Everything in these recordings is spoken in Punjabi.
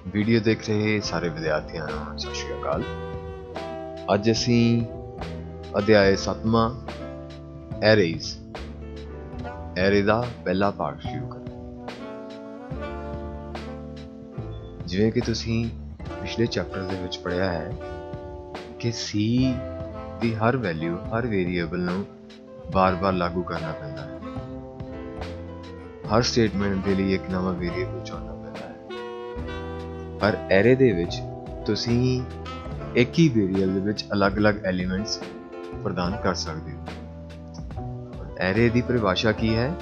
ਵੀਡੀਓ ਦੇਖ ਰਹੇ ਸਾਰੇ ਵਿਦਿਆਰਥੀਆਂ ਨੂੰ ਸਤਿ ਸ਼੍ਰੀ ਅਕਾਲ। ਅੱਜ ਅਸੀਂ ਅਧਿਆਇ 7ਵਾਂ ਐਰੇਜ਼ ਐਰੇ ਦਾ ਪਹਿਲਾ ਪਾਠ ਸ਼ੁਰੂ ਕਰਾਂਗੇ। ਜਿਵੇਂ ਕਿ ਤੁਸੀਂ ਪਿਛਲੇ ਚੈਪਟਰ ਦੇ ਵਿੱਚ ਪੜ੍ਹਿਆ ਹੈ ਕਿ ਸੀ ਦੀ ਹਰ ਵੈਲਿਊ ਹਰ ਵੇਰੀਏਬਲ ਨੂੰ ਬਾਰ-ਬਾਰ ਲਾਗੂ ਕਰਨਾ ਪੈਂਦਾ ਹੈ। ਹਰ ਸਟੇਟਮੈਂਟ ਦੇ ਲਈ ਇੱਕ ਨਵਾਂ ਵੇਰੀਏਬਲ ਚੁਣਨਾ ਪੈਂਦਾ ਹੈ। ਪਰ ਐਰੇ ਦੇ ਵਿੱਚ ਤੁਸੀਂ ਇੱਕ ਹੀ ਵੇਰੀਏਬਲ ਦੇ ਵਿੱਚ ਅਲੱਗ-ਅਲੱਗ ਐਲੀਮੈਂਟਸ ਪ੍ਰਦਾਨ ਕਰ ਸਕਦੇ ਹੋ। ਐਰੇ ਦੀ ਪਰਿਭਾਸ਼ਾ ਕੀ ਹੈ?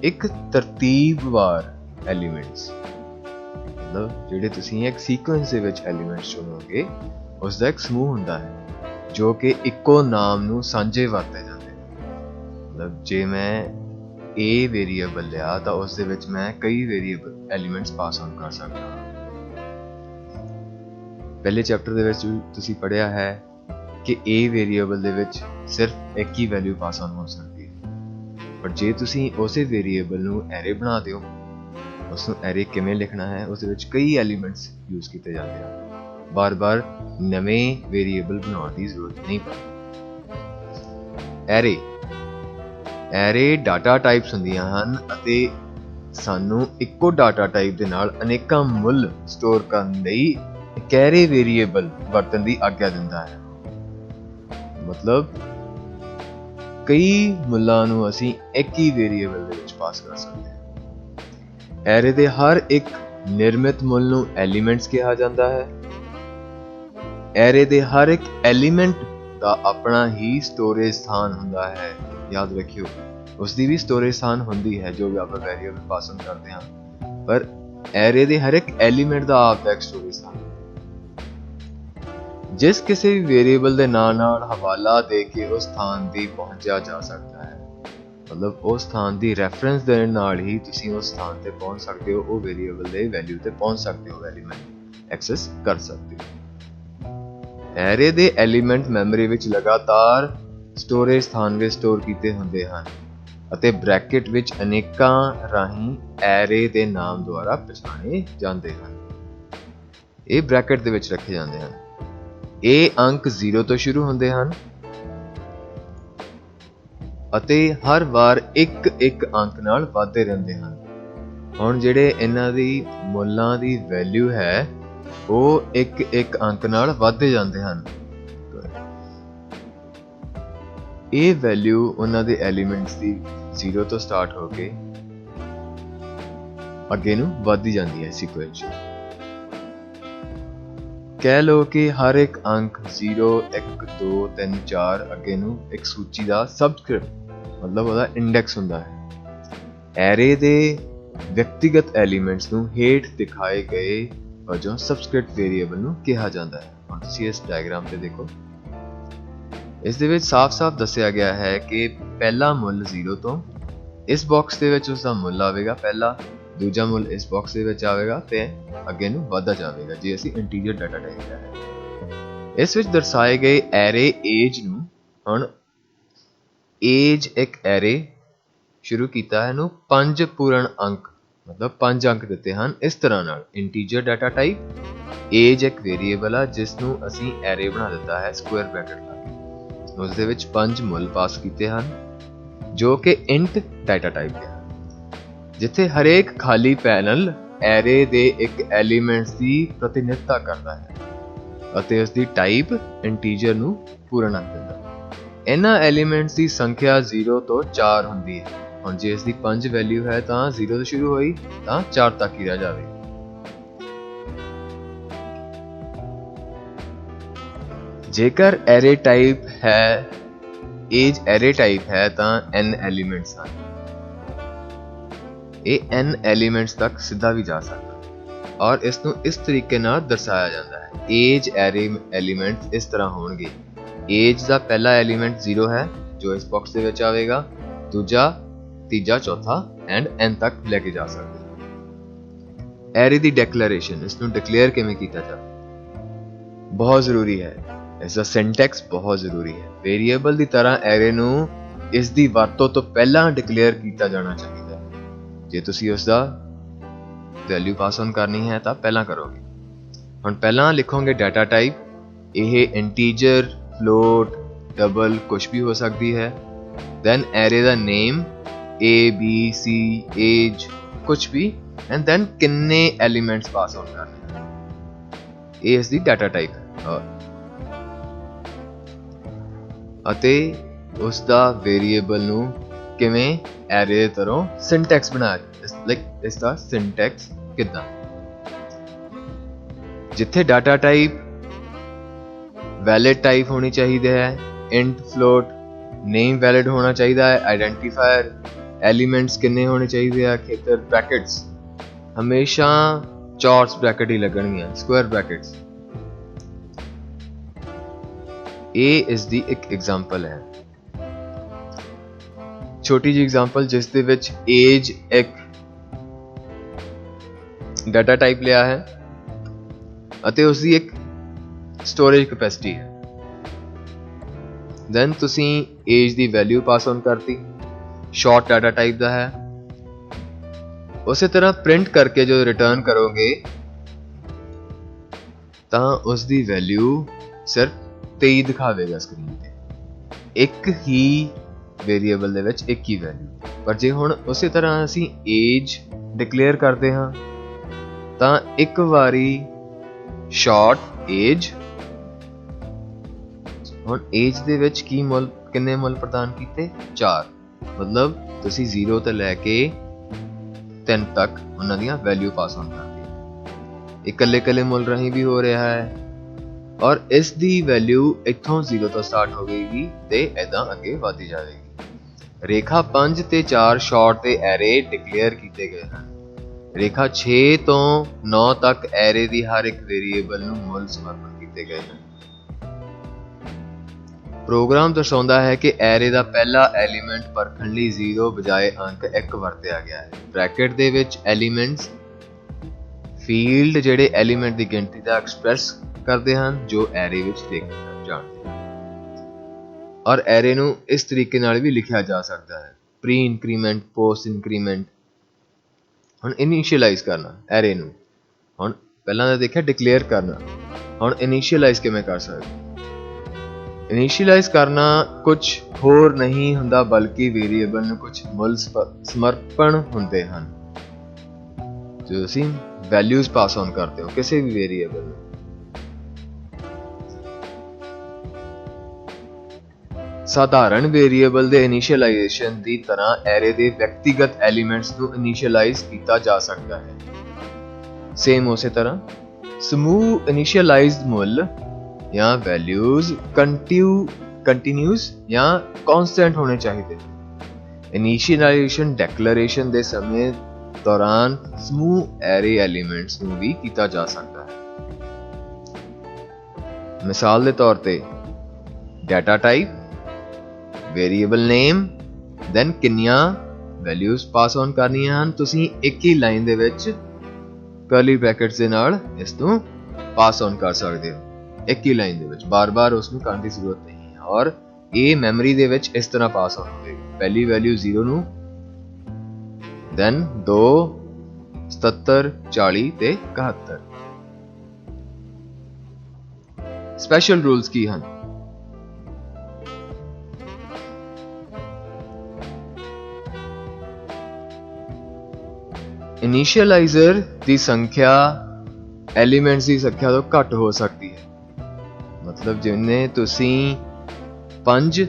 ਇੱਕ ਤਰਤੀਬਵਾਰ ਐਲੀਮੈਂਟਸ, ਮਤਲਬ ਜਿਹੜੇ ਤੁਸੀਂ ਇੱਕ ਸੀਕੁਐਂਸ ਦੇ ਵਿੱਚ ਐਲੀਮੈਂਟਸ ਚੁਣੋਗੇ ਉਸ ਦਾ ਇੱਕ ਸਮੂਹ ਹੁੰਦਾ ਹੈ ਜੋ ਕਿ ਇੱਕੋ ਨਾਮ ਨੂੰ ਸਾਂਝੇ ਵਰਤੇ ਜਾਂਦੇ ਹਨ। ਮਤਲਬ ਜੇ ਮੈਂ A ਵੇਰੀਏਬਲ ਲਿਆ ਤਾਂ ਉਸ ਦੇ ਵਿੱਚ ਮੈਂ ਕਈ ਵੇਰੀਏਬਲ ਐਲੀਮੈਂਟਸ ਪਾਸ ਆਨ ਕਰ ਸਕਦਾ ਹਾਂ। ਪਹਿਲੇ ਚੈਪਟਰ ਦੇ ਵਿੱਚ ਤੁਸੀਂ ਪੜ੍ਹਿਆ ਹੈ ਕਿ A ਵੇਰੀਏਬਲ ਦੇ ਵਿੱਚ ਸਿਰਫ ਇੱਕ ਹੀ ਵੈਲਿਊ ਪਾਸ ਆਨ ਹੋ ਸਕਦੀ ਹੈ। ਪਰ ਜੇ ਤੁਸੀਂ ਉਸੇ ਵੇਰੀਏਬਲ ਨੂੰ ਐਰੇ ਬਣਾ ਦਿਓ, ਉਸ ਨੂੰ ਐਰੇ ਕਿਵੇਂ ਲਿਖਣਾ ਹੈ, ਉਸ ਦੇ ਵਿੱਚ ਕਈ ਐਲੀਮੈਂਟਸ ਯੂਜ਼ ਕੀਤੇ ਜਾਂਦੇ ਹਨ। ਬਾਰ-ਬਾਰ ਨਵੇਂ ਵੇਰੀਏਬਲ ਬਣਾਉਣ ਦੀ ਜ਼ਰੂਰਤ ਨਹੀਂ ਪੈਂਦੀ। ਐਰੇ ਡਾਟਾ ਟਾਈਪਸ ਹੁੰਦੀਆਂ ਹਨ ਅਤੇ ਸਾਨੂੰ ਇੱਕੋ ਡਾਟਾ ਟਾਈਪ ਦੇ ਨਾਲ ਅਨੇਕਾਂ ਮੁੱਲ ਸਟੋਰ ਕਰਨ ਲਈ ਇੱਕ ਐਰੇ ਵੇਰੀਏਬਲ ਵਰਤਣ ਦੀ ਆਗਿਆ ਦਿੰਦਾ ਹੈ। ਮਤਲਬ ਕਈ ਮੁੱਲਾਂ ਨੂੰ ਅਸੀਂ ਇੱਕ ਹੀ ਵੇਰੀਏਬਲ ਦੇ ਵਿੱਚ ਪਾਸ ਕਰ ਸਕਦੇ ਹਾਂ। ਐਰੇ ਦੇ ਹਰ ਇੱਕ ਨਿਰਮਿਤ ਮੁੱਲ ਨੂੰ ਐਲੀਮੈਂਟਸ ਕਿਹਾ ਜਾਂਦਾ ਹੈ। ਐਰੇ ਦੇ ਹਰ ਇੱਕ ਐਲੀਮੈਂਟ ਦਾ ਆਪਣਾ ਹੀ ਸਟੋਰੇਜ ਸਥਾਨ ਹੁੰਦਾ ਹੈ। ਯਾਦ ਰੱਖਿਓ, ਉਸ ਦੀ ਵੀ ਸਟੋਰੇਜ ਸਥਾਨ ਹੁੰਦੀ ਹੈ ਜੋ ਵੀ ਆਪਾਂ ਵੇਰੀਏਬਲ ਪਾਸ ਆਨ ਕਰਦੇ ਹਾਂ, ਪਰ ਐਰੇ ਦੇ ਹਰ ਇੱਕ ਐਲੀਮੈਂਟ ਦਾ ਆਪਦਾ ਇੱਕ ਸਟੋਰੇਜ ਸਥਾਨ। ਜਿਸ ਕਿਸੇ ਵੀ ਵੇਰੀਏਬਲ ਦੇ ਨਾਲ ਹਵਾਲਾ ਦੇ ਕੇ ਉਸ ਸਥਾਨ ਤੇ ਪਹੁੰਚਿਆ ਜਾ ਸਕਦਾ ਹੈ। ਮਤਲਬ ਉਸ ਸਥਾਨ ਦੀ ਰੈਫਰੈਂਸ ਦੇਣ ਨਾਲ ਹੀ ਤੁਸੀਂ ਉਸ ਸਥਾਨ ਤੇ ਪਹੁੰਚ ਸਕਦੇ ਹੋ, ਉਹ ਵੇਰੀਏਬਲ ਦੇ ਵੈਲਿਊ ਤੇ ਪਹੁੰਚ ਸਕਦੇ ਹੋ, ਐਲੀਮੈਂਟ ਐਕਸੈਸ ਕਰ ਸਕਦੇ ਹੋ। ਐਰੇ ਦੇ ਐਲੀਮੈਂਟ ਮੈਮਰੀ ਵਿੱਚ ਲਗਾਤਾਰ ਸਟੋਰੇਜ ਸਥਾਨ ਵਿੱਚ ਸਟੋਰ ਕੀਤੇ ਹੁੰਦੇ ਹਨ ਅਤੇ ਬ੍ਰੈਕਟ ਵਿੱਚ ਅਨੇਕਾਂ ਰਾਹੀਂ ਐਰੇ ਦੇ ਨਾਮ ਦੁਆਰਾ ਪਛਾਣੇ ਜਾਂਦੇ ਹਨ। ਇਹ ਬ੍ਰੈਕਟ ਦੇ ਵਿੱਚ ਰੱਖੇ ਜਾਂਦੇ ਹਨ। ਇਹ ਅੰਕ 0 ਤੋਂ ਸ਼ੁਰੂ ਹੁੰਦੇ ਹਨ ਅਤੇ ਹਰ ਵਾਰ ਇੱਕ ਅੰਕ ਨਾਲ ਵਧਦੇ ਰਹਿੰਦੇ ਹਨ। ਹੁਣ ਜਿਹੜੇ ਇਹਨਾਂ ਦੀ ਮੁੱਲਾਂ ਦੀ ਵੈਲਿਊ ਹੈ ਉਹ ਇੱਕ ਅੰਕ ਨਾਲ ਵਧਦੇ ਜਾਂਦੇ ਹਨ। ਇਹ ਵੈਲਿਊ ਉਹਨਾਂ ਦੇ ਐਲੀਮੈਂਟਸ ਦੀ 0 ਤੋਂ ਸਟਾਰਟ ਹੋ ਕੇ ਅੱਗੇ ਨੂੰ ਵੱਧਦੀ ਜਾਂਦੀ ਹੈ ਸੀਕੁਐਂਸ਼ਲ। ਕਹਿ ਲਓ ਕਿ ਹਰ ਇੱਕ ਅੰਕ 0, 1, 2, 3, 4 ਅੱਗੇ ਨੂੰ ਇੱਕ ਸੂਚੀ ਦਾ ਸਬਸਕ੍ਰਿਪਟ ਮਤਲਬ ਉਹਦਾ ਇੰਡੈਕਸ ਹੁੰਦਾ ਹੈ। ਐਰੇ ਦੇ ਵਿਅਕਤੀਗਤ ਐਲੀਮੈਂਟਸ ਨੂੰ ਹੇਠ ਦਿਖਾਏ ਗਏ ਵਜੋਂ ਸਬਸਕ੍ਰਿਪਟ ਵੇਰੀਏਬਲ ਨੂੰ ਕਿਹਾ ਜਾਂਦਾ ਹੈ। ਹੁਣ ਤੁਸੀਂ ਇਸ ਡਾਇਗਰਾਮ ਤੇ ਦੇਖੋ, ਇਸ ਦੇ ਵਿੱਚ ਸਾਫ਼-ਸਾਫ਼ ਦੱਸਿਆ ਗਿਆ ਹੈ ਕਿ ਪਹਿਲਾ ਮੁੱਲ 0 ਤੋਂ ਇਸ ਬਾਕਸ ਦੇ ਵਿੱਚ ਉਸ ਦਾ ਮੁੱਲ ਆਵੇਗਾ ਪਹਿਲਾ, ਦੂਜਾ ਮੁੱਲ ਇਸ ਬਾਕਸ ਦੇ ਵਿੱਚ ਆਵੇਗਾ ਤੇ ਅੱਗੇ ਨੂੰ ਵਧਦਾ ਜਾਵੇਗਾ ਜੇ ਅਸੀਂ ਇੰਟੀਜਰ ਡਾਟਾ ਟਾਈਪ ਲਿਆ ਹੈ। ਇਸ ਵਿੱਚ ਦਰਸਾਏ ਗਏ ਐਰੇ ਏਜ ਨੂੰ, ਹੁਣ ਏਜ ਇੱਕ ਐਰੇ ਸ਼ੁਰੂ ਕੀਤਾ ਹੈ, ਇਹਨੂੰ 5 ਪੂਰਨ ਅੰਕ ਮਤਲਬ 5 ਅੰਕ ਦਿੱਤੇ ਹਨ। ਇਸ ਤਰ੍ਹਾਂ ਨਾਲ ਇੰਟੀਜਰ ਡਾਟਾ ਟਾਈਪ ਏਜ ਇੱਕ ਵੇਰੀਏਬਲ ਆ ਜਿਸ ਨੂੰ ਅਸੀਂ ਐਰੇ ਬਣਾ ਦਿੱਤਾ ਹੈ ਸਕੁਅਰ ਬ੍ਰੈਕਟ ਲਾ ਕੇ। ਉਸ ਦੇ ਵਿੱਚ 5 ਮੁੱਲ ਪਾਸ ਕੀਤੇ ਹਨ ਜੋ ਕਿ ਇੰਟ ਡਾਟਾ ਟਾਈਪ ਦੇ ਹਨ, ਜਿੱਥੇ ਹਰੇਕ ਖਾਲੀ ਪੈਨਲ ਐਰੇ ਦੇ ਇੱਕ ਐਲੀਮੈਂਟਸ ਦੀ ਪ੍ਰਤੀਨਿਧਤਾ ਕਰਦਾ ਹੈ ਅਤੇ ਉਸ ਦੀ ਟਾਈਪ ਇੰਟੀਜਰ ਨੂੰ ਪੂਰਨ ਅੰਕ ਦਿੰਦਾ ਹੈ। ਇਹਨਾਂ ਐਲੀਮੈਂਟਸ ਦੀ ਸੰਖਿਆ 0 ਤੋਂ 4 ਹੁੰਦੀ ਹੈ। ਹੁਣ ਜੇ ਇਸ ਦੀ 5 ਵੈਲਿਊ ਹੈ ਤਾਂ 0 ਤੋਂ ਸ਼ੁਰੂ ਹੋਈ ਤਾਂ 4 ਤੱਕ ਹੀ ਰਹਿ ਜਾਵੇਗੀ। ਜੇਕਰ ਐਰੇ ਟਾਈਪ ਹੈ, ਏਜ ਐਰੇ ਟਾਈਪ ਹੈ ਤਾਂ n ਐਲੀਮੈਂਟਸ ਹਨ। ਇਹ n ਐਲੀਮੈਂਟਸ ਤੱਕ ਸਿੱਧਾ ਵੀ ਜਾ ਸਕਦਾ ਹੈ ਔਰ ਇਸ ਨੂੰ ਇਸ ਤਰੀਕੇ ਨਾਲ ਦਰਸਾਇਆ ਜਾਂਦਾ ਹੈ। ਏਜ ਐਰੇ ਐਲੀਮੈਂਟਸ ਇਸ ਤਰ੍ਹਾਂ ਹੋਣਗੇ। ਏਜ ਦਾ ਪਹਿਲਾ ਐਲੀਮੈਂਟ 0 ਹੈ ਜੋ ਇਸ ਬਾਕਸ ਦੇ ਵਿੱਚ ਆਵੇਗਾ, ਦੂਜਾ, ਤੀਜਾ, ਚੌਥਾ ਐਂਡ n ਤੱਕ ਲੈ ਕੇ ਜਾ ਸਕਦੇ ਹਾਂ। ਐਰੇ ਦੀ ਡਿਕਲੇਰੇਸ਼ਨ, ਇਸ ਨੂੰ ਡਿਕਲੇਅਰ ਕਿਵੇਂ ਕੀਤਾ ਜਾਵੇ, ਬਹੁਤ ਜ਼ਰੂਰੀ ਹੈ। ਇਸ ਦਾ ਸਿੰਟੈਕਸ ਬਹੁਤ ਜ਼ਰੂਰੀ ਹੈ। ਵੇਰੀਏਬਲ ਦੀ ਤਰ੍ਹਾਂ ਐਰੇ ਨੂੰ ਇਸ ਦੀ ਵਰਤੋਂ ਤੋਂ ਪਹਿਲਾਂ ਡਿਕਲੇਅਰ ਕੀਤਾ ਜਾਣਾ ਚਾਹੀਦਾ ਹੈ। ਜੇ ਤੁਸੀਂ ਉਸ ਦਾ ਵੈਲਿਊ ਪਾਸ ਔਨ ਕਰਨੀ ਹੈ ਤਾਂ ਪਹਿਲਾਂ ਕਰੋਗੇ। ਹੁਣ ਪਹਿਲਾਂ ਲਿਖੋਗੇ ਡਾਟਾ ਟਾਈਪ, ਇਹ ਇੰਟੀਜਰ, ਫਲੋਟ, ਡਬਲ ਕੁਝ ਵੀ ਹੋ ਸਕਦੀ ਹੈ। ਦੈਨ ਐਰੇ ਦਾ name A B C age ਕੁਝ ਵੀ, ਐਂਡ ਦੈਨ ਕਿੰਨੇ ਐਲੀਮੈਂਟਸ ਪਾਸ ਆਨ ਕਰਨੇ ਹਨ, ਇਹ ਇਸ ਦੀ ਡਾਟਾ ਟਾਈਪ ਹੈ। ਅਤੇ ਉਸ ਦਾ ਵੇਰੀਏਬਲ ਨੂੰ ਕਿਵੇਂ ਐਰੇ ਦੇ ਤਰ੍ਹਾਂ ਸਿੰਟੈਕਸ ਬਣਾਇਆ, ਲਾਈਕ ਇਸ ਦਾ ਸਿੰਟੈਕਸ ਕਿੱਦਾਂ, ਜਿੱਥੇ ਡਾਟਾ ਟਾਈਪ ਵੈਲਿਡ ਟਾਈਪ ਹੋਣੀ ਚਾਹੀਦੀ ਹੈ, ਇੰਟ, ਫਲੋਟ, ਨੇਮ ਵੈਲਿਡ ਹੋਣਾ ਚਾਹੀਦਾ ਹੈ, ਆਈਡੈਂਟੀਫਾਇਰ, ਐਲੀਮੈਂਟਸ ਕਿੰਨੇ ਹੋਣੇ ਚਾਹੀਦੇ ਆ, ਖੇਤਰ, ਬ੍ਰੈਕਟਸ ਹਮੇਸ਼ਾ ਚੌਰਸ ਬ੍ਰੈਕਟ ਹੀ ਲੱਗਣਗੀਆਂ, ਸਕੁਆਇਰ ਬ੍ਰੈਕਟਸ। ਇਹ ਇਸ ਦੀ ਇੱਕ ਐਗਜ਼ਾਮਪਲ ਹੈ, ਛੋਟੀ ਜਿਹੀ ਐਗਜ਼ਾਮਪਲ, ਜਿਸ ਦੇ ਵਿੱਚ ਏਜ ਇੱਕ ਡਾਟਾ ਟਾਈਪ ਲਿਆ ਹੈ ਅਤੇ ਉਸ ਦੀ ਇੱਕ ਸਟੋਰੇਜ ਕੈਪੈਸਿਟੀ ਹੈ। ਦੈਨ ਤੁਸੀਂ ਏਜ ਦੀ ਵੈਲਿਊ ਪਾਸ ਔਨ ਕਰਤੀ, ਸ਼ਾਰਟ ਡਾਟਾ ਟਾਈਪ ਦਾ ਹੈ। ਉਸੇ ਤਰ੍ਹਾਂ ਪ੍ਰਿੰਟ ਕਰਕੇ ਜਦੋਂ ਰਿਟਰਨ ਕਰੋਗੇ ਤਾਂ ਉਸ ਦੀ ਵੈਲਿਊ ਸਿਰਫ 23 ਦਿਖਾਵੇਗਾ ਸਕਰੀਨ ਤੇ, ਇੱਕ ਹੀ ਵੇਰੀਏਬਲ ਦੇ ਵਿੱਚ ਇੱਕ ਹੀ ਵੈਲਿਊ। ਪਰ ਜੇ ਹੁਣ ਉਸੇ ਤਰ੍ਹਾਂ ਅਸੀਂ ਏਜ ਡਿਕਲੇਅਰ ਕਰਦੇ ਹਾਂ ਤਾਂ ਇੱਕ ਵਾਰੀ ਸ਼ਾਰਟ ਏਜ, ਹੁਣ ਏਜ ਦੇ ਵਿੱਚ ਕੀ ਮੁੱਲ, ਕਿੰਨੇ ਮੁੱਲ ਪ੍ਰਦਾਨ ਕੀਤੇ, 4, ਮਤਲਬ ਤੁਸੀਂ 0 ਤੋਂ ਲੈ ਕੇ 3 ਤੱਕ ਉਹਨਾਂ ਦੀਆਂ ਵੈਲਿਊ ਪਾਸ ਔਨ ਕਰਦੀ, ਇਕੱਲੇ ਇਕੱਲੇ ਮੁੱਲ ਰਾਹੀਂ ਵੀ ਹੋ ਰਿਹਾ ਹੈ। ਔਰ ਇਸ ਦੀ ਵੈਲਿਊ ਇੱਥੋਂ 0 ਤੋਂ ਸਟਾਰਟ ਹੋਵੇਗੀ ਤੇ ਏਦਾਂ ਅੱਗੇ ਵਧਦੀ ਜਾਵੇਗੀ। ਰੇਖਾ 5 ਤੇ 4 ਸ਼ਾਰਟ ਤੇ ਐਰੇ ਡਿਕਲੇਅਰ ਕੀਤੇ ਗਏ ਹਨ। ਰੇਖਾ 6 ਤੋਂ 9 ਤੱਕ ਐਰੇ ਦੀ ਹਰ ਇੱਕ ਵੇਰੀਏਬਲ ਨੂੰ ਮੁੱਲ ਸਮਰਪਿਤ ਕੀਤੇ ਗਏ ਹਨ। ਪ੍ਰੋਗਰਾਮ ਦਰਸਾਉਂਦਾ ਹੈ ਕਿ ਐਰੇ ਦਾ ਪਹਿਲਾ ਐਲੀਮੈਂਟ ਪਰਖਣ ਲਈ 0 ਬਜਾਏ ਅੰਕ 1 ਵਰਤਿਆ ਗਿਆ ਹੈ। ਬ੍ਰੈਕਟ ਦੇ ਵਿੱਚ ਐਲੀਮੈਂਟਸ ਫੀਲਡ ਜਿਹੜੇ ਐਲੀਮੈਂਟ ਦੀ ਗਿਣਤੀ ਦਾ ਐਕਸਪ੍ਰੈਸ ਕਰਦੇ ਹਨ ਜੋ ਐਰੇ ਵਿੱਚ ਦੇਖੇ ਜਾਣਦੇ ਹਨ। ਔਰ ਐਰੇ ਨੂੰ ਇਸ ਤਰੀਕੇ ਨਾਲ ਵੀ ਲਿਖਿਆ ਜਾ ਸਕਦਾ ਹੈ, ਪ੍ਰੀ ਇਨਕਰੀਮੈਂਟ, ਪੋਸਟ ਇਨਕਰੀਮੈਂਟ। ਹੁਣ ਇਨੀਸ਼ੀਅਲਾਈਜ਼ ਕਰਨਾ ਐਰੇ ਨੂੰ, ਹੁਣ ਪਹਿਲਾਂ ਤਾਂ ਦੇਖਿਆ ਡਿਕਲੇਅਰ ਕਰਨਾ, ਹੁਣ ਇਨੀਸ਼ੀਅਲਾਈਜ਼ ਕਿਵੇਂ ਕਰ ਸਕਦੇ। ਇਨੀਸ਼ੀਅਲਾਈਜ਼ ਕਰਨਾ ਕੁਝ ਹੋਰ ਨਹੀਂ ਹੁੰਦਾ ਬਲਕਿ ਵੇਰੀਏਬਲ ਨੂੰ ਕੁਝ ਮੁੱਲ ਸਮਰਪਣ ਹੁੰਦੇ ਹਨ। ਜੋ ਤੁਸੀਂ ਵੈਲਿਊਜ਼ ਪਾਸ ਔਨ ਕਰਦੇ ਹੋ ਕਿਸੇ ਵੀ ਵੇਰੀਏਬਲ ਨੂੰ। ਸਾਧਾਰਨ ਵੇਰੀਏਬਲ ਦੇ ਇਨੀਸ਼ੀਅਲਾਈਜੇਸ਼ਨ ਦੀ ਤਰ੍ਹਾਂ ਐਰੇ ਦੇ ਵਿਅਕਤੀਗਤ ਐਲੀਮੈਂਟਸ ਨੂੰ ਇਨੀਸ਼ੀਅਲਾਈਜ਼ ਕੀਤਾ ਜਾ ਸਕਦਾ ਹੈ। ਸੇਮ ਉਸੇ ਤਰ੍ਹਾਂ ਸਮੂਹ ਇਨੀਸ਼ੀਅਲਾਈਜ਼ਡ ਮੁੱਲ ਜਾਂ ਵੈਲਿਊਜ਼ ਕੰਟੀਨਿਊਸ ਜਾਂ ਕਾਂਸਟੈਂਟ ਹੋਣੇ ਚਾਹੀਦੇ ਹਨ। ਇਨੀਸ਼ੀਅਲਾਈਜੇਸ਼ਨ ਡਿਕਲੇਰੇਸ਼ਨ ਦੇ ਸਮੇਂ ਦੌਰਾਨ ਸਮੂਹ ਐਰੇ ਐਲੀਮੈਂਟਸ ਨੂੰ ਵੀ ਕੀਤਾ ਜਾ ਸਕਦਾ ਹੈ। ਮਿਸਾਲ ਦੇ ਤੌਰ ਤੇ ਡਾਟਾ ਟਾਈਪ, ਵੇਰੀਏਬਲ ਨੇਮ, ਦੈਨ ਕਿੰਨੀਆਂ ਵੈਲਿਊਜ਼ ਪਾਸ ਔਨ ਕਰਨੀਆਂ ਹਨ। ਤੁਸੀਂ ਇੱਕ ਹੀ ਲਾਈਨ ਦੇ ਵਿੱਚ ਕਰਲੀ ਬ੍ਰੈਕਟਸ ਦੇ ਨਾਲ ਇਸ ਨੂੰ ਪਾਸ ਔਨ ਕਰ ਸਕਦੇ ਹੋ, ਇੱਕ ਹੀ ਲਾਈਨ ਦੇ ਵਿੱਚ, ਬਾਰ-ਬਾਰ ਉਸ ਨੂੰ ਕਰਨ ਦੀ ਜ਼ਰੂਰਤ ਨਹੀਂ ਹੈ। ਔਰ ਇਹ ਮੈਮਰੀ ਦੇ ਵਿੱਚ ਇਸ ਤਰ੍ਹਾਂ ਪਾਸ ਔਨ ਹੋਵੇਗੀ, ਪਹਿਲੀ ਵੈਲਿਊ 0 ਨੂੰ, ਦੈਨ 2, 77, 40 ਤੇ 71। ਸਪੈਸ਼ਲ ਰੂਲਸ ਕੀ ਹਨ? ਇਨੀਸ਼ੀਅਲਾਈਜ਼ਰ ਦੀ ਸੰਖਿਆ ਐਲੀਮੈਂਟਸ ਦੀ ਸੰਖਿਆ ਤੋਂ ਘੱਟ ਹੋ ਸਕਦੀ ਹੈ। ਮਤਲਬ ਜਿਵੇਂ ਤੁਸੀਂ 5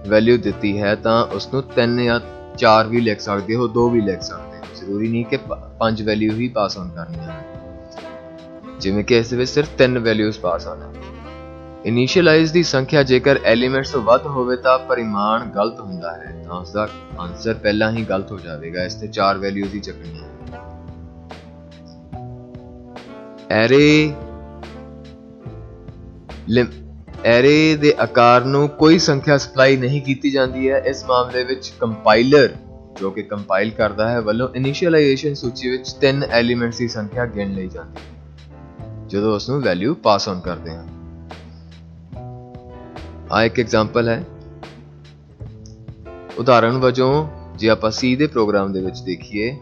ਵੈਲਿਊ ਦਿੱਤੀ ਹੈ ਤਾਂ ਉਸਨੂੰ 3 ਜਾਂ 4 ਵੀ ਲਿਖ ਸਕਦੇ ਹੋ, 2 ਵੀ ਲਿਖ ਸਕਦੇ ਹੋ। ਜ਼ਰੂਰੀ ਨਹੀਂ ਕਿ 5 ਵੈਲਿਊ ਹੀ ਪਾਸ ਔਨ ਕਰਨੀਆਂ ਹਨ, ਜਿਵੇਂ ਕਿ ਇਸ ਦੇ ਵਿੱਚ ਸਿਰਫ 3 ਵੈਲਿਊਜ਼ ਪਾਸ ਔਨ ਹੈ। ਇਨੀਸ਼ੀਅਲਾਈਜ਼ ਦੀ ਸੰਖਿਆ ਜੇਕਰ ਐਲੀਮੈਂਟਸ ਤੋਂ ਵੱਧ ਹੋਵੇ ਤਾਂ ਪਰਿਮਾਣ ਗਲਤ ਹੁੰਦਾ ਹੈ, ਤਾਂ ਉਸਦਾ ਆਨਸਰ ਪਹਿਲਾਂ ਹੀ ਗਲਤ ਹੋ ਜਾਵੇਗਾ। ਇਸ ਤੇ 4 ਵੈਲਿਊਜ਼ ਹੀ ਚੱਕਣੀਆਂ। ਐਰੇ ਦੇ ਆਕਾਰ ਨੂੰ ਕੋਈ ਸੰਖਿਆ ਸਪਲਾਈ ਨਹੀਂ ਕੀਤੀ ਜਾਂਦੀ ਹੈ। ਇਸ ਮਾਮਲੇ ਵਿੱਚ ਕੰਪਾਈਲਰ ਜੋ ਕਿ ਕੰਪਾਈਲ ਕਰਦਾ ਹੈ ਵੱਲੋਂ ਇਨੀਸ਼ੀਅਲਾਈਜੇਸ਼ਨ ਸੂਚੀ ਵਿੱਚ 3 ਐਲੀਮੈਂਟਸ ਦੀ ਸੰਖਿਆ ਗਿਣ ਲਈ ਜਾਂਦੀ ਹੈ ਜਦੋਂ ਉਸ ਨੂੰ ਵੈਲਿਊ ਪਾਸ ਔਨ ਕਰਦੇ ਹਾਂ। ਆ ਇੱਕ ਐਗਜ਼ਾਮਪਲ ਹੈ। ਉਦਾਹਰਣ ਵਜੋਂ ਜੇ ਆਪਾਂ C ਦੇ ਪ੍ਰੋਗਰਾਮ ਦੇ ਵਿੱਚ ਦੇਖੀਏ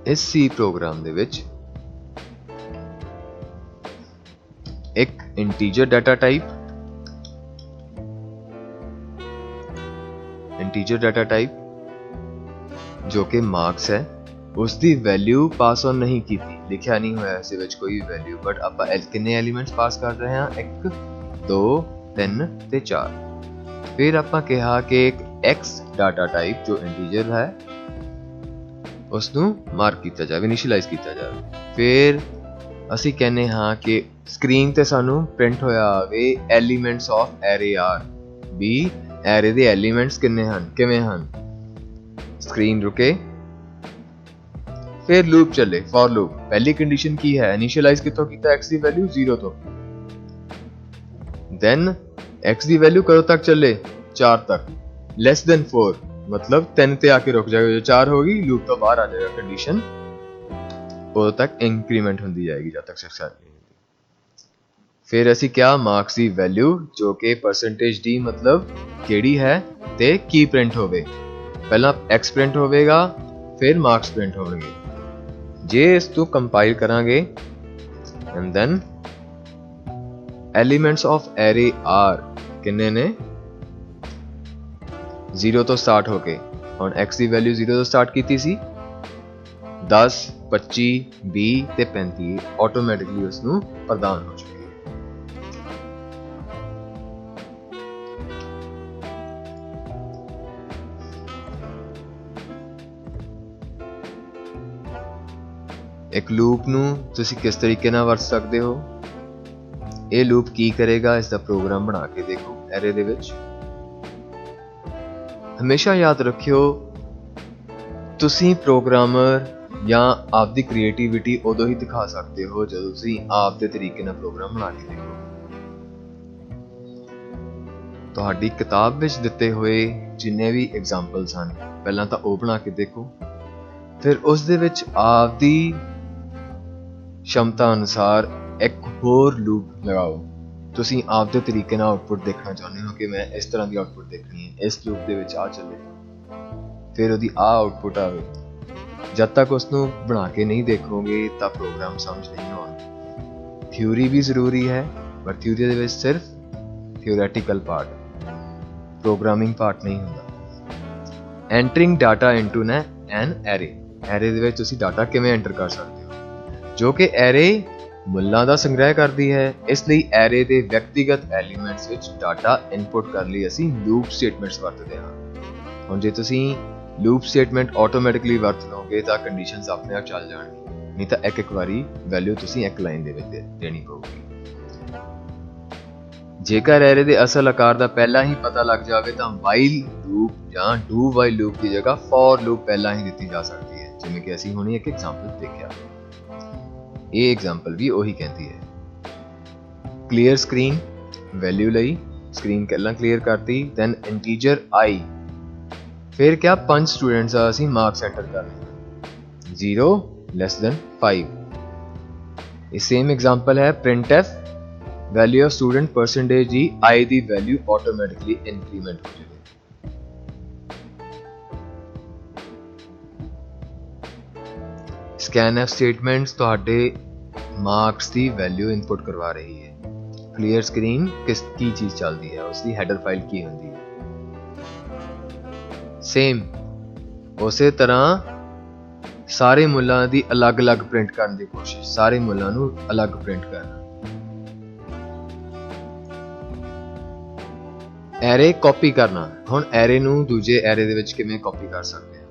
ਇਸ C ਪ੍ਰੋਗਰਾਮ ਦੇ ਵਿੱਚ ਇੱਕ ਇੰਟੀਜਰ ਡਾਟਾ ਟਾਈਪ ਜੋ ਕਿ ਮਾਰਕਸ ਹੈ, ਉਸ ਦੀ ਵੈਲਿਊ ਪਾਸ ਔਨ ਨਹੀਂ ਕੀਤੀ, ਲਿਖਿਆ ਨਹੀਂ ਹੋਇਆ ਇਸ ਵਿੱਚ ਕੋਈ ਵੈਲਿਊ, ਬਟ ਆਪਾਂ ਕਿੰਨੇ ਐਲੀਮੈਂਟਸ ਪਾਸ ਕਰ ਰਹੇ ਹਾਂ, 1 2 3 ਤੇ 4। ਫਿਰ ਆਪਾਂ ਕਿਹਾ ਕਿ ਇੱਕ x ਡਾਟਾ ਟਾਈਪ ਜੋ ਇੰਟੀਜਰ ਹੈ ਉਸ ਨੂੰ ਮਾਰਕ ਕੀਤਾ ਜਾਵੇ, ਇਨੀਸ਼ੀਅਲਾਈਜ਼ ਕੀਤਾ ਜਾਵੇ। ਫਿਰ ਅਸੀਂ ਕਹਿੰਦੇ ਹਾਂ ਕਿ ਸਕਰੀਨ ਤੇ ਸਾਨੂੰ ਪ੍ਰਿੰਟ ਹੋਇਆ ਆਵੇ ਐਲੀਮੈਂਟਸ ਆਫ ਐਰੇ ਆਰ, ਵੀ ਐਰੇ ਦੇ ਐਲੀਮੈਂਟਸ ਕਿੰਨੇ ਹਨ, ਕਿਵੇਂ ਹਨ। ਸਕਰੀਨ ਰੁਕੇ, ਫਿਰ ਲੂਪ ਚੱਲੇ, ਫॉर ਲੂਪ। ਪਹਿਲੀ ਕੰਡੀਸ਼ਨ ਕੀ ਹੈ, ਇਨੀਸ਼ੀਅਲਾਈਜ਼ ਕਿੱਥੋਂ ਕੀਤਾ, x ਦੀ ਵੈਲਿਊ 0 ਤੋਂ। ਦੈਨ x ਦੀ ਵੈਲਿਊ ਕਦੋਂ ਤੱਕ ਚੱਲੇ, 4 ਤੱਕ, ਲੈਸ ਦੈਨ 4 मतलब 3 ਤੇ ਆ ਕੇ ਰੁਕ ਜਾਏਗਾ, ਜੋ 4 ਹੋਗੀ ਲੂਪ ਤੋਂ ਬਾਹਰ ਆ ਜਾਏਗਾ ਕੰਡੀਸ਼ਨ, ਉਦੋਂ ਤੱਕ ਇੰਕਰੀਮੈਂਟ ਹੁੰਦੀ ਜਾਏਗੀ ਜਦ ਤੱਕ सक्सेस। ਫਿਰ ਅਸੀਂ ਕਿਹਾ ਮਾਰਕਸ ਦੀ ਵੈਲਿਊ ਜੋ ਕਿ ਪਰਸੈਂਟੇਜ d मतलब ਕਿਹੜੀ ਹੈ ਤੇ ਕੀ ਪ੍ਰਿੰਟ ਹੋਵੇ, ਪਹਿਲਾਂ x ਪ੍ਰਿੰਟ ਹੋਵੇਗਾ ਫਿਰ ਮਾਰਕਸ ਪ੍ਰਿੰਟ ਹੋਣਗੇ। ਜੇ ਇਸ ਤੋਂ ਕੰਪਾਈਲ ਕਰਾਂਗੇ and then elements of array are ਕਿੰਨੇ ਨੇ, 0 ਤੋਂ ਸਟਾਰਟ ਹੋ ਕੇ, ਹੁਣ x ਦੀ ਵੈਲਿਊ 0 ਤੋਂ ਸਟਾਰਟ ਕੀਤੀ ਸੀ, 10 25 20 ਤੇ 35 ਆਟੋਮੈਟਿਕਲੀ ਉਸ ਨੂੰ ਪ੍ਰਦਾਨ ਹੋ ਚੁੱਕੀ ਹੈ। ਇੱਕ ਲੂਪ ਨੂੰ ਤੁਸੀਂ ਕਿਸ ਤਰੀਕੇ ਨਾਲ ਵਰਤ ਸਕਦੇ ਹੋ, ਇਹ ਲੂਪ ਕੀ ਕਰੇਗਾ ਇਸ ਦਾ ਪ੍ਰੋਗਰਾਮ ਬਣਾ ਕੇ ਦੇਖੋ ਐਰੇ ਦੇ ਵਿੱਚ। ਹਮੇਸ਼ਾ ਯਾਦ ਰੱਖਿਓ ਤੁਸੀਂ ਪ੍ਰੋਗਰਾਮਰ ਜਾਂ ਆਪਦੀ ਕ੍ਰੀਏਟੀਵਿਟੀ ਉਦੋਂ ਹੀ ਦਿਖਾ ਸਕਦੇ ਹੋ ਜਦੋਂ ਤੁਸੀਂ ਆਪ ਦੇ ਤਰੀਕੇ ਨਾਲ ਪ੍ਰੋਗਰਾਮ ਬਣਾ ਕੇ ਦੇਖੋ। ਤੁਹਾਡੀ ਕਿਤਾਬ ਵਿੱਚ ਦਿੱਤੇ ਹੋਏ ਜਿੰਨੇ ਵੀ ਐਗਜ਼ਾਮਪਲਸ ਹਨ ਪਹਿਲਾਂ ਤਾਂ ਉਹ ਬਣਾ ਕੇ ਦੇਖੋ, ਫਿਰ ਉਸ ਦੇ ਵਿੱਚ ਆਪਦੀ ਸ਼ਮਤਾ ਅਨੁਸਾਰ ਇੱਕ ਹੋਰ ਲੂਪ ਲਗਾਓ। ਤੁਸੀਂ ਆਪਦੇ ਤਰੀਕੇ ਨਾਲ ਆਉਟਪੁੱਟ ਦੇਖਣਾ ਚਾਹੁੰਦੇ ਹੋ ਕਿ ਮੈਂ ਇਸ ਤਰ੍ਹਾਂ ਦੀ ਆਉਟਪੁੱਟ ਦੇਖਣੀ ਹੈ, ਇਸ ਲੂਪ ਦੇ ਵਿੱਚ ਆ ਚੱਲੇ, ਫਿਰ ਉਹਦੀ ਆ ਆਉਟਪੁੱਟ ਆਵੇ। ਜਦ ਤੱਕ ਉਸ ਨੂੰ ਬਣਾ ਕੇ ਨਹੀਂ ਦੇਖੋਗੇ ਤਾਂ ਪ੍ਰੋਗਰਾਮ ਸਮਝ ਨਹੀਂ ਆਉਣਾ। ਥਿਊਰੀ ਵੀ ਜ਼ਰੂਰੀ ਹੈ, ਪਰ ਥਿਊਰੀ ਦੇ ਵਿੱਚ ਸਿਰਫ ਥਿਓਰੈਟੀਕਲ ਪਾਰਟ, ਪ੍ਰੋਗਰਾਮਿੰਗ ਪਾਰਟ ਨਹੀਂ ਹੁੰਦਾ। ਐਂਟਰਿੰਗ ਡਾਟਾ ਇਨਟੂ ਐਨ ਐਰੇ, ਐਰੇ ਦੇ ਵਿੱਚ ਤੁਸੀਂ ਡਾਟਾ ਕਿਵੇਂ ਐਂਟਰ ਕਰ ਸਕਦੇ ਹੋ, ਜੋ ਕਿ ਐਰੇ ਮੁੱਲਾਂ ਦਾ ਸੰਗ੍ਰਹਿ ਕਰਦੀ ਹੈ। ਇਸ ਲਈ ਐਰੇ ਦੇ ਵਿਅਕਤੀਗਤ ਐਲੀਮੈਂਟਸ ਵਿੱਚ ਡਾਟਾ ਇਨਪੁਟ ਕਰਨ ਲਈ ਅਸੀਂ ਲੂਪ ਸਟੇਟਮੈਂਟਸ ਵਰਤਦੇ ਹਾਂ। ਹੁਣ ਜੇ ਤੁਸੀਂ ਲੂਪ ਸਟੇਟਮੈਂਟ ਆਟੋਮੈਟਿਕਲੀ ਵਰਤ ਲਓਗੇ ਤਾਂ ਕੰਡੀਸ਼ਨਸ ਆਪਣੇ ਆਪ ਚੱਲ ਜਾਣਗੀਆਂ, ਨਹੀਂ ਤਾਂ ਇੱਕ ਵਾਰੀ ਵੈਲਿਊ ਤੁਸੀਂ ਇੱਕ ਲਾਈਨ ਦੇ ਵਿੱਚ ਦੇਣੀ ਪਊਗੀ। ਜੇਕਰ ਐਰੇ ਦੇ ਅਸਲ ਆਕਾਰ ਦਾ ਪਹਿਲਾਂ ਹੀ ਪਤਾ ਲੱਗ ਜਾਵੇ ਤਾਂ ਵਾਈਲ ਲੂਪ ਜਾਂ ਡੂ ਵਾਈਲ ਲੂਪ ਦੀ ਜਗ੍ਹਾ ਫॉर ਲੂਪ ਪਹਿਲਾਂ ਹੀ ਦਿੱਤੀ ਜਾ ਸਕਦੀ ਹੈ, ਜਿਵੇਂ ਕਿ ਅਸੀਂ ਹੁਣੇ ਇੱਕ ਐਗਜ਼ਾਮਪਲ ਦੇਖਿਆ। ਇਹ ਐਗਜ਼ਾਮਪਲ ਵੀ ਉਹੀ ਕਹਿੰਦੀ ਹੈ। ਕਲੀਅਰ ਸਕਰੀਨ, ਵੈਲਿਊ ਲਈ ਸਕਰੀਨ ਪਹਿਲਾਂ ਕਲੀਅਰ ਕਰਤੀ, ਦੈਨ ਇੰਟੀਜਰ i, ਫਿਰ ਕਿਆ 5 ਸਟੂਡੈਂਟਸ ਆ, ਅਸੀਂ ਮਾਰਕਸ ਐਂਟਰ ਕਰਨੇ, 0 ਲੈਸ ਦੈਨ 5। ਇਹ ਸੇਮ ਐਗਜ਼ਾਮਪਲ ਹੈ printf, value of student percentage the i the value automatically increment ਹੋ ਜਾਵੇ। scanf ਸਟੇਟਮੈਂਟਸ ਤੁਹਾਡੇ ਮਾਰਕਸ ਦੀ ਵੈਲਿਊ ਇਨਪੁਟ ਕਰਵਾ ਰਹੀ ਹੈ। ਕਲੀਅਰ ਸਕਰੀਨ ਕੀ ਚੀਜ਼ ਚੱਲਦੀ ਹੈ, ਉਸ ਦੀ ਹੈਡਰ ਫਾਈਲ ਕੀ ਹੁੰਦੀ ਹੈ। ਸੇਮ ਉਸੇ ਤਰ੍ਹਾਂ ਸਾਰੇ ਮੁੱਲਾਂ ਦੀ ਅਲੱਗ-ਅਲੱਗ ਪ੍ਰਿੰਟ ਕਰਨ ਦੀ ਕੋਸ਼ਿਸ਼, ਸਾਰੇ ਮੁੱਲਾਂ ਨੂੰ ਅਲੱਗ ਪ੍ਰਿੰਟ ਕਰਨਾ। ਐਰੇ ਕਾਪੀ ਕਰਨਾ, ਹੁਣ ਐਰੇ ਨੂੰ ਦੂਜੇ ਐਰੇ ਦੇ ਵਿੱਚ ਕਿਵੇਂ ਕਾਪੀ ਕਰ ਸਕਦੇ ਹਾਂ।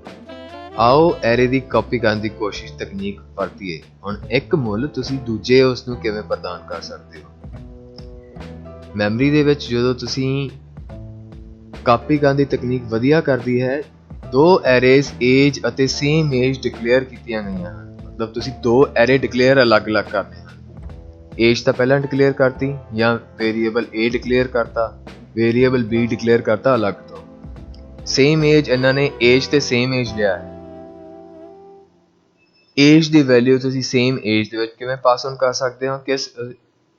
ਆਓ ਐਰੇ ਦੀ ਕਾਪੀ ਕਰਨ ਦੀ ਕੋਸ਼ਿਸ਼ ਤਕਨੀਕ ਵਰਤੀਏ। ਹੁਣ ਇੱਕ ਮੁੱਲ ਤੁਸੀਂ ਦੂਜੇ ਉਸ ਨੂੰ ਕਿਵੇਂ ਪ੍ਰਦਾਨ ਕਰ ਸਕਦੇ ਹੋ। ਮੈਮਰੀ ਦੇ ਵਿੱਚ ਜਦੋਂ ਤੁਸੀਂ ਕਾਪੀ ਕਰਨ ਦੀ ਤਕਨੀਕ ਵਧੀਆ ਕਰਦੀ ਹੈ, ਦੋ ਐਰੇਜ਼ ਏਜ ਅਤੇ ਸੇਮ ਏਜ ਡਿਕਲੇਅਰ ਕੀਤੀਆਂ ਗਈਆਂ ਹਨ, ਮਤਲਬ ਤੁਸੀਂ ਦੋ ਐਰੇ ਡਿਕਲੇਅਰ ਅਲੱਗ-ਅਲੱਗ ਕਰਨੇ ਹਨ। ਏਜ ਤਾਂ ਪਹਿਲਾਂ ਡਿਕਲੇਅਰ ਕਰਤੀ, ਜਾਂ ਵੇਰੀਏਬਲ a ਡਿਕਲੇਅਰ ਕਰਤਾ, ਵੇਰੀਏਬਲ b ਡਿਕਲੇਅਰ ਕਰਤਾ ਅਲੱਗ ਤੋਂ। ਸੇਮ ਏਜ ਇਹਨਾਂ ਨੇ ਏਜ ਤੇ ਸੇਮ ਏਜ ਲਿਆ ਹੈ। ਏਜ ਦੀ ਵੈਲਿਊ ਤੁਸੀਂ ਸੇਮ ਏਜ ਦੇ ਵਿੱਚ ਕਿਵੇਂ ਪਾਸ ਔਨ ਕਰ ਸਕਦੇ ਹੋ, ਕਿਸ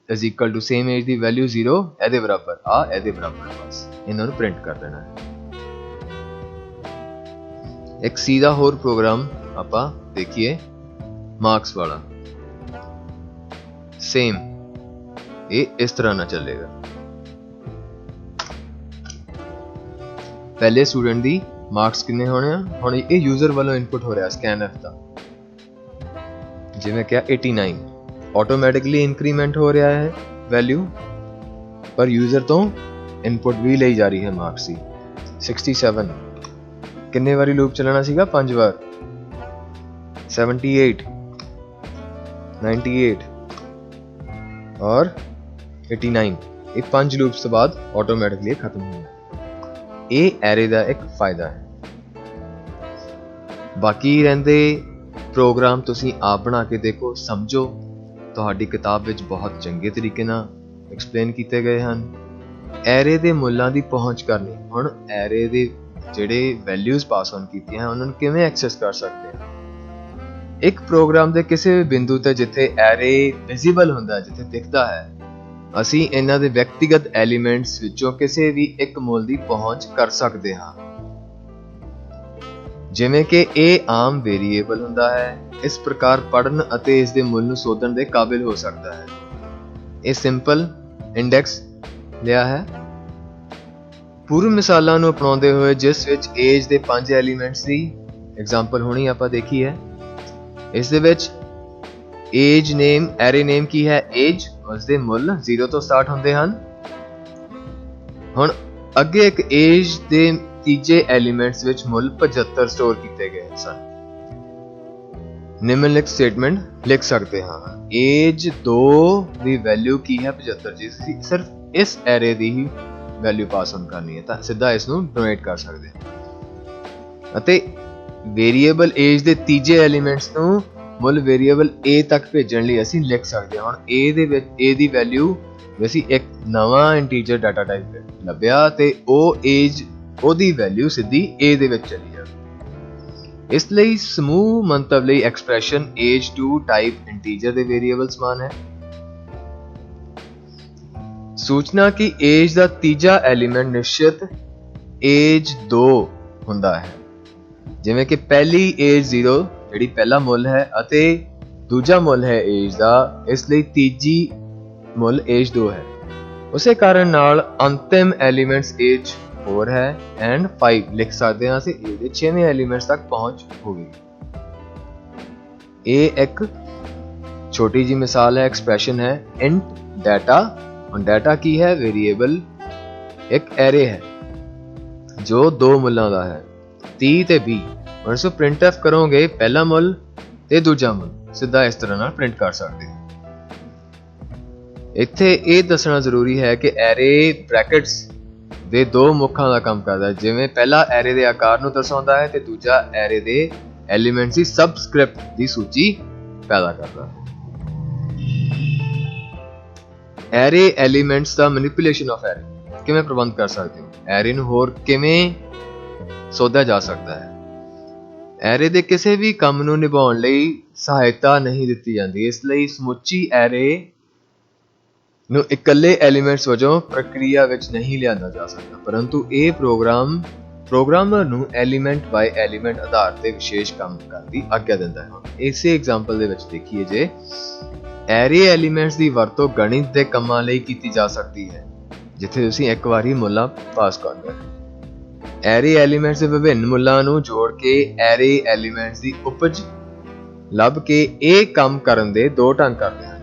is equal to same age ਦੀ ਵੈਲਿਊ 0 ਇਹਦੇ ਬਰਾਬਰ, ਇਹਦੇ ਬਰਾਬਰ, ਬਸ ਇਹਨਾਂ ਨੂੰ ਪ੍ਰਿੰਟ ਕਰ ਦੇਣਾ ਹੈ। ਇੱਕ C ਦਾ ਹੋਰ ਪ੍ਰੋਗਰਾਮ ਆਪਾਂ देखिए मार्क्स वाला सेम ये इस तरह ना चलेगा। पहले स्टूडेंट दी मार्क्स किन्ने होने हैं, हुण ये यूजर वालों इनपुट हो रहा स्कैनएफ दा, जिवें क्या 89 ऑटोमैटिकली इंक्रीमेंट हो रहा है वैल्यू, पर यूजर तो इनपुट भी ली जा रही है मार्क्स की। 67 किन्ने वारी लूप चलना सीगा, 5 बार। 78 98 और 89 ये 5 लूप्स तो बाद ऑटोमैटिकली खत्म होना। ये एरे दा एक फायदा है। बाकी रहंदे प्रोग्राम तुसी आप बना के देखो, समझो, ਤੁਹਾਡੀ किताब ਵਿੱਚ बहुत ਚੰਗੇ ਤਰੀਕੇ ਨਾਲ ਐਕਸਪਲੇਨ ਕੀਤੇ ਗਏ ਹਨ। ਐਰੇ ਦੇ ਮੁੱਲਾਂ ਦੀ ਪਹੁੰਚ ਕਰਨੀ, ਹੁਣ ਐਰੇ ਦੇ ਜਿਹੜੇ ਵੈਲਿਊਜ਼ ਪਾਸ ਆਨ ਕੀਤੀਆਂ ਹਨ ਉਹਨਾਂ ਨੂੰ ਕਿਵੇਂ ਐਕਸੈਸ ਕਰ ਸਕਦੇ ਹਾਂ। ਇੱਕ ਪ੍ਰੋਗਰਾਮ ਦੇ ਕਿਸੇ ਵੀ ਬਿੰਦੂ ਤੇ ਜਿੱਥੇ ਐਰੇ ਵਿਜ਼ੀਬਲ ਹੁੰਦਾ, ਜਿੱਥੇ ਦਿਖਦਾ ਹੈ, ਅਸੀਂ ਇਹਨਾਂ ਦੇ ਵਿਅਕਤੀਗਤ ਐਲੀਮੈਂਟਸ ਵਿੱਚੋਂ ਕਿਸੇ ਵੀ ਇੱਕ ਮੁੱਲ ਦੀ ਪਹੁੰਚ ਕਰ ਸਕਦੇ ਹਾਂ। ਜਿਵੇਂ ਕਿ ਇਹ ਆਮ ਵੇਰੀਏਬਲ ਹੁੰਦਾ ਹੈ, ਇਸ ਪ੍ਰਕਾਰ ਪੜ੍ਹਨ ਅਤੇ ਇਸ ਦੇ ਮੁੱਲ ਨੂੰ ਸੋਧਣ ਦੇ ਕਾਬਿਲ ਹੋ ਸਕਦਾ ਹੈ। ਇਹ ਸਿੰਪਲ ਇੰਡੈਕਸ ਲਿਆ ਹੈ। ਪੂਰਵ ਮਿਸਾਲਾਂ ਨੂੰ ਅਪਣਾਉਂਦੇ ਹੋਏ ਜਿਸ ਵਿੱਚ ਏਜ ਦੇ 5 ਐਲੀਮੈਂਟਸ ਦੀ ਐਗਜ਼ਾਮਪਲ ਹੋਣੀ ਆਪਾਂ ਦੇਖੀ ਹੈ। ਇਸ ਦੇ ਵਿੱਚ ਏਜ ਨੇਮ, ਐਰੇ ਨੇਮ ਕੀ ਹੈ ਏਜ, ਉਸ ਦੇ ਮੁੱਲ 0 ਤੋਂ ਸਟਾਰਟ ਹੁੰਦੇ ਹਨ। ਹੁਣ ਅੱਗੇ ਇੱਕ ਏਜ ਦੇ ਤੀਜੇ ਐਲੀਮੈਂਟਸ ਵਿੱਚ ਮੁੱਲ 75 ਸਟੋਰ ਕੀਤੇ ਗਏ ਸਨ। ਨਿਮਨਲਿਖਤ ਸਟੇਟਮੈਂਟ ਲਿਖ ਸਕਦੇ ਹਾਂ। ਏਜ 2 ਦੀ ਵੈਲਿਊ ਕੀ ਹੈ 75, ਜੀ ਸਿਰਫ ਇਸ ਐਰੇ ਦੀ ਹੀ ਵੈਲਿਊ ਪਾਸ ਆਨ ਕਰਨੀ ਹੈ ਤਾਂ ਸਿੱਧਾ ਇਸ ਨੂੰ ਡੋਨੇਟ ਕਰ ਸਕਦੇ ਹਾਂ। ਅਤੇ ਵੇਰੀਏਬਲ ਏਜ ਦੇ ਤੀਜੇ ਐਲੀਮੈਂਟਸ ਨੂੰ ਮੁੱਲ ਵੇਰੀਏਬਲ a ਤੱਕ ਭੇਜਣ ਲਈ ਅਸੀਂ ਲਿਖ ਸਕਦੇ ਹਾਂ। ਹੁਣ a ਦੇ ਵਿੱਚ a ਦੀ ਵੈਲਿਊ ਅਸੀਂ ਇੱਕ ਨਵਾਂ ਇੰਟੀਜਰ ਡਾਟਾ ਟਾਈਪ ਲੱਭਿਆ ਤੇ ਉਹ ਏਜ ਉਹਦੀ ਵੈਲਿਊ ਸਿੱਧੀ a ਦੇ ਵਿੱਚ ਚਲੀ ਜਾਵੇ। ਇਸ ਲਈ ਸਮੂਹ ਮੰਤਵ ਲਈ expression age to type integer ਦੇ ਵੇਰੀਏਬਲ ਸਮਾਨ ਹੈ। ਸੂਚਨਾ ਕਿ ਏਜ ਦਾ ਤੀਜਾ ਐਲੀਮੈਂਟ ਨਿਸ਼ਚਿਤ ਏਜ 2 ਹੁੰਦਾ ਹੈ। ਜਿਵੇਂ ਕਿ ਪਹਿਲੀ ਏਜ 0 ਜਿਹੜੀ ਪਹਿਲਾ ਮੁੱਲ ਹੈ ਅਤੇ ਦੂਜਾ ਮੁੱਲ ਹੈ ਏਜ ਦਾ, ਇਸ ਲਈ ਤੀਜੀ ਮੁੱਲ ਏਜ 2 ਹੈ। ਉਸੇ ਕਾਰਨ ਨਾਲ ਅੰਤਿਮ ਐਲੀਮੈਂਟਸ ਏਜ 4 ਹੈ ਐਂਡ 5 ਲਿਖ ਸਕਦੇ ਹਾਂ ਅਸੀਂ ਏ ਦੇ 6ਵੇਂ ਐਲੀਮੈਂਟਸ ਤੱਕ ਪਹੁੰਚ ਹੋਵੇਗੀ। ਇਹ ਇੱਕ ਛੋਟੀ ਜੀ ਮਿਸਾਲ ਹੈ, ਐਕਸਪ੍ਰੈਸ਼ਨ ਹੈ ਇੰਟ ਡਾਟਾ। ਹੁਣ ਡਾਟਾ ਕੀ ਹੈ ਵੇਰੀਏਬਲ, ਇੱਕ ਐਰੇ ਹੈ ਜੋ 2 ਮੁੱਲਾਂ ਦਾ ਹੈ 30 ਤੇ 20। ਹੁਣ ਇਸ ਨੂੰ ਪ੍ਰਿੰਟਐਫ ਕਰੋਗੇ ਪਹਿਲਾ ਮੁੱਲ ਤੇ ਦੂਜਾ ਮੁੱਲ ਸਿੱਧਾ ਇਸ ਤਰ੍ਹਾਂ ਨਾਲ ਪ੍ਰਿੰਟ ਕਰ ਸਕਦੇ ਹੋ। ਇੱਥੇ ਇਹ ਦੱਸਣਾ ਜ਼ਰੂਰੀ ਹੈ ਕਿ ਐਰੇ ਬ੍ਰੈਕਟਸ ਦੇ 2 ਮੁੱਖਾਂ ਦਾ ਕੰਮ ਕਰਦਾ ਹੈ। ਜਿਵੇਂ ਪਹਿਲਾ ਐਰੇ ਦੇ ਆਕਾਰ ਨੂੰ ਦਰਸਾਉਂਦਾ ਹੈ ਤੇ ਦੂਜਾ ਐਰੇ ਦੇ ਐਲੀਮੈਂਟਸ ਦੀ ਸਬਸਕ੍ਰਿਪਟ ਦੀ ਸੂਚੀ ਪੈਦਾ ਕਰਦਾ ਹੈ। Array elements the manipulation of array ਕਿਵੇਂ ਪ੍ਰਬੰਧ ਕਰ ਸਕਦੇ ਹੋ, ਐਰੇ ਨੂੰ ਹੋਰ ਕਿਵੇਂ ਸੋਧਿਆ ਜਾ ਸਕਦਾ ਹੈ। ਐਰੇ ਦੇ ਕਿਸੇ ਵੀ ਕੰਮ ਨੂੰ ਨਿਭਾਉਣ ਲਈ ਸਹਾਇਤਾ ਨਹੀਂ ਦਿੱਤੀ ਜਾਂਦੀ, ਇਸ ਲਈ ਸਮੁੱਚੀ ਐਰੇ ਨੂੰ ਇਕੱਲੇ ਐਲੀਮੈਂਟਸ ਵਜੋਂ ਪ੍ਰਕਿਰਿਆ ਵਿੱਚ ਨਹੀਂ ਲਿਆਂਦਾ ਜਾ ਸਕਦਾ, ਪਰੰਤੂ ਇਹ ਪ੍ਰੋਗਰਾਮਰ ਨੂੰ ਐਲੀਮੈਂਟ ਬਾਈ ਐਲੀਮੈਂਟ ਆਧਾਰ ਤੇ ਵਿਸ਼ੇਸ਼ ਕੰਮ ਕਰਨ ਦੀ ਆਗਿਆ ਦਿੰਦਾ ਹੈ। ਇਸੇ ਐਗਜ਼ਾਮਪਲ ਦੇ ਵਿੱਚ ਦੇਖੀਏ ਜੇ ਐਰੇ ਐਲੀਮੈਂਟਸ ਦੀ ਵਰਤੋਂ ਗਣਿਤ ਦੇ ਕੰਮਾਂ ਲਈ ਕੀਤੀ ਜਾ ਸਕਦੀ ਹੈ, ਜਿੱਥੇ ਤੁਸੀਂ ਇੱਕ ਵਾਰੀ ਮੁੱਲਾਂ ਪਾਸ ਕਰਦੇ ਹੋ। ਐਰੇ ਐਲੀਮੈਂਟਸ ਦੇ ਵਿਭਿੰਨ ਮੁੱਲਾਂ ਨੂੰ ਜੋੜ ਕੇ ਐਰੇ ਐਲੀਮੈਂਟਸ ਦੀ ਉਪਜ ਲੱਭ ਕੇ ਇਹ ਕੰਮ ਕਰਨ ਦੇ 2 ਢੰਗ ਕਰਦੇ ਹਨ।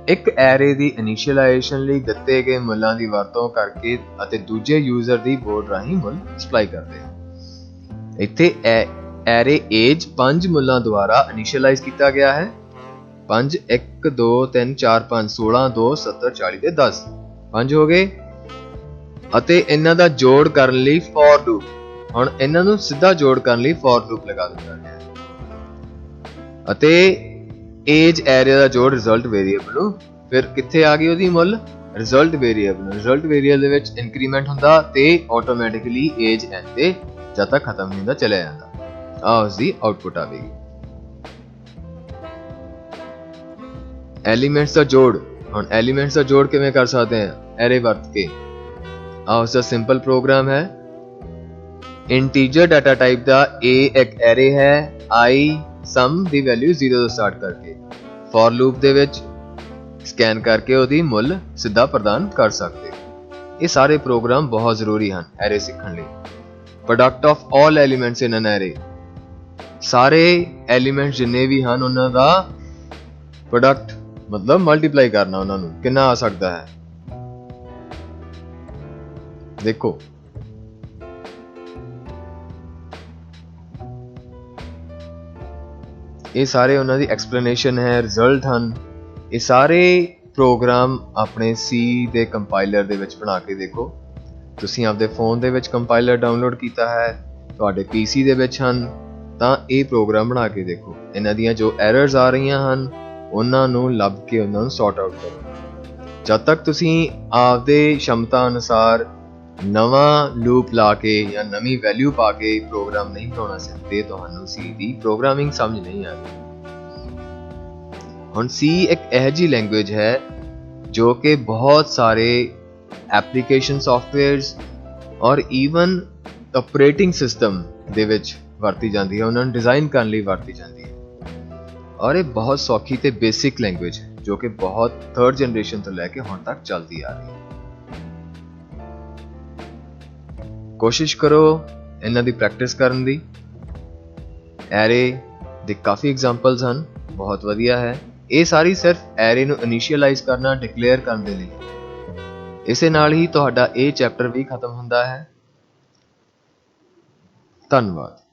ਇੱਕ ਐਰੇ ਦੀ ਇਨੀਸ਼ੀਅਲਾਈਜੇਸ਼ਨ ਲਈ ਦਿੱਤੇ ਗਏ ਮੁੱਲਾਂ ਦੀ ਵਰਤੋਂ ਕਰਕੇ ਅਤੇ ਦੂਜੇ ਯੂਜ਼ਰ ਦੀ ਬੋਰਡ ਰਾਹੀਂ ਮੁੱਲ ਸਪਲਾਈ ਕਰਦੇ ਹਨ। ਇੱਥੇ ਐਰੇ ਏਜ 5 ਮੁੱਲਾਂ ਦੁਆਰਾ ਇਨੀਸ਼ੀਅਲਾਈਜ਼ ਕੀਤਾ ਗਿਆ ਹੈ। 5 1 2 3 4 5 16 2 70 40 ਤੇ 10 5 ਹੋ ਗਏ ਅਤੇ ਇਹਨਾਂ ਦਾ ਜੋੜ ਕਰਨ ਲਈ ਫੋਰ ਲੂਪ, ਹੁਣ ਇਹਨਾਂ ਨੂੰ ਸਿੱਧਾ ਜੋੜ ਕਰਨ ਲਈ ਫੋਰ ਲੂਪ ਲਗਾ ਦਿੱਤਾ ਗਿਆ ਹੈ ਅਤੇ ਏਜ ਐਰੇ ਦਾ ਜੋੜ ਰਿਜ਼ਲਟ ਵੇਰੀਏਬਲ ਨੂੰ, ਫਿਰ ਕਿੱਥੇ ਆ ਗਈ ਉਹਦੀ ਮੁੱਲ ਰਿਜ਼ਲਟ ਵੇਰੀਏਬਲ ਦੇ ਵਿੱਚ ਇਨਕਰੀਮੈਂਟ ਹੁੰਦਾ ਤੇ ਆਟੋਮੈਟਿਕਲੀ ਏਜ ਐਨ ਤੇ ਜਦ ਤੱਕ ਖਤਮ ਨਹੀਂ ਹੁੰਦਾ ਚਲਿਆ ਜਾਂਦਾ। ਆ ਉਸ ਦੀ ਆਉਟਪੁੱਟ ਆਵੇਗੀ। ਐਲੀਮੈਂਟਸ ਦਾ ਜੋੜ, ਹੁਣ ਐਲੀਮੈਂਟਸ ਦਾ ਜੋੜ ਕਿਵੇਂ ਕਰ ਸਕਦੇ ਹਾਂ ਐਰੇ ਵਰਤ ਕੇ। ਆ ਉਸ ਦਾ ਸਿੰਪਲ ਪ੍ਰੋਗਰਾਮ ਹੈ। Integer data type the A ਇੱਕ ਐਰੇ ਹੈ i ਸਮ ਦੀ ਵੈਲਿਊ 0 ਤੋਂ ਸਟਾਰਟ ਕਰਕੇ ਫॉर ਲੂਪ ਦੇ ਵਿੱਚ ਸਕੈਨ ਕਰਕੇ ਉਹਦੀ ਮੁੱਲ ਸਿੱਧਾ ਪ੍ਰਦਾਨ ਕਰ ਸਕਦੇ। ਇਹ ਸਾਰੇ ਪ੍ਰੋਗਰਾਮ ਬਹੁਤ ਜ਼ਰੂਰੀ ਹਨ ਐਰੇ ਸਿੱਖਣ ਲਈ। Product of all elements in N array, ਸਾਰੇ ਐਲੀਮੈਂਟਸ ਜਿੰਨੇ ਵੀ ਹਨ ਉਹਨਾਂ ਦਾ ਪ੍ਰੋਡਕਟ ਮਤਲਬ ਮਲਟੀਪਲਾਈ ਕਰਨਾ ਉਹਨਾਂ ਨੂੰ ਕਿੰਨਾ ਆ ਸਕਦਾ ਹੈ। ਦੇਖੋ ਇਹ ਸਾਰੇ ਉਹਨਾਂ ਦੀ ਐਕਸਪਲੇਨੇਸ਼ਨ ਹੈ, ਰਿਜ਼ਲਟ ਹਨ। ਇਹ ਸਾਰੇ ਪ੍ਰੋਗਰਾਮ ਆਪਣੇ C ਦੇ ਕੰਪਾਈਲਰ ਦੇ ਵਿੱਚ ਬਣਾ ਕੇ ਦੇਖੋ। ਤੁਸੀਂ ਆਪਦੇ ਫੋਨ ਦੇ ਵਿੱਚ ਕੰਪਾਈਲਰ ਡਾਊਨਲੋਡ ਕੀਤਾ ਹੈ, ਤੁਹਾਡੇ PC ਦੇ ਵਿੱਚ ਹਨ, ਤਾਂ ਇਹ ਪ੍ਰੋਗਰਾਮ ਬਣਾ ਕੇ ਦੇਖੋ। ਇਹਨਾਂ ਦੀਆਂ ਜੋ ਐਰਰਸ ਆ ਰਹੀਆਂ ਹਨ ਉਹਨਾਂ ਨੂੰ ਲੱਭ ਕੇ ਉਹਨਾਂ ਨੂੰ ਸੌਰਟ ਆਊਟ ਕਰੋ। ਜਦ ਤੱਕ ਤੁਸੀਂ ਆਪਦੇ ਸ਼ਮਤਾ ਅਨੁਸਾਰ ਨਵਾਂ ਲੂਪ ਲਾ ਕੇ ਜਾਂ ਨਵੀਂ ਵੈਲਿਊ ਪਾ ਕੇ ਪ੍ਰੋਗਰਾਮ ਨਹੀਂ ਬਣਾਉਣਾ ਸਿੱਖਦੇ, ਤੁਹਾਨੂੰ C ਦੀ ਪ੍ਰੋਗਰਾਮਿੰਗ ਸਮਝ ਨਹੀਂ ਆਉਂਦੀ। ਹੁਣ C ਇੱਕ ਇਹੋ ਜਿਹੀ ਲੈਂਗੁਏਜ ਹੈ ਜੋ ਕਿ ਬਹੁਤ ਸਾਰੇ ਐਪਲੀਕੇਸ਼ਨ ਸੌਫਟਵੇਅਰਸ ਔਰ ਈਵਨ ਆਪਰੇਟਿੰਗ ਸਿਸਟਮ ਦੇ ਵਿੱਚ ਵਰਤੀ ਜਾਂਦੀ ਹੈ, ਉਹਨਾਂ ਨੂੰ ਡਿਜ਼ਾਈਨ ਕਰਨ ਲਈ ਵਰਤੀ ਜਾਂਦੀ ਹੈ। ਔਰ ਇਹ ਬਹੁਤ ਸੌਖੀ ਤੇ ਬੇਸਿਕ ਲੈਂਗੁਏਜ ਹੈ ਜੋ ਕਿ ਬਹੁਤ 3rd ਜਨਰੇਸ਼ਨ ਤੋਂ ਲੈ ਕੇ ਹੁਣ ਤੱਕ ਚੱਲਦੀ ਆ ਰਹੀ ਹੈ। ਕੋਸ਼ਿਸ਼ ਕਰੋ ਇਹਨਾਂ ਦੀ ਪ੍ਰੈਕਟਿਸ ਕਰਨ ਦੀ। ਐਰੇ ਦੇ ਕਾਫੀ ਐਗਜ਼ਾਮਪਲਸ ਹਨ, ਬਹੁਤ ਵਧੀਆ ਹੈ। ਇਹ ਸਾਰੀ ਸਿਰਫ ਐਰੇ ਨੂੰ ਇਨੀਸ਼ੀਅਲਾਈਜ਼ ਕਰਨਾ, ਡਿਕਲੇਅਰ ਕਰਨ ਦੇ ਲਈ। ਇਸੇ ਨਾਲ ਹੀ ਤੁਹਾਡਾ ਇਹ ਚੈਪਟਰ ਵੀ ਖਤਮ ਹੁੰਦਾ ਹੈ। ਧੰਨਵਾਦ।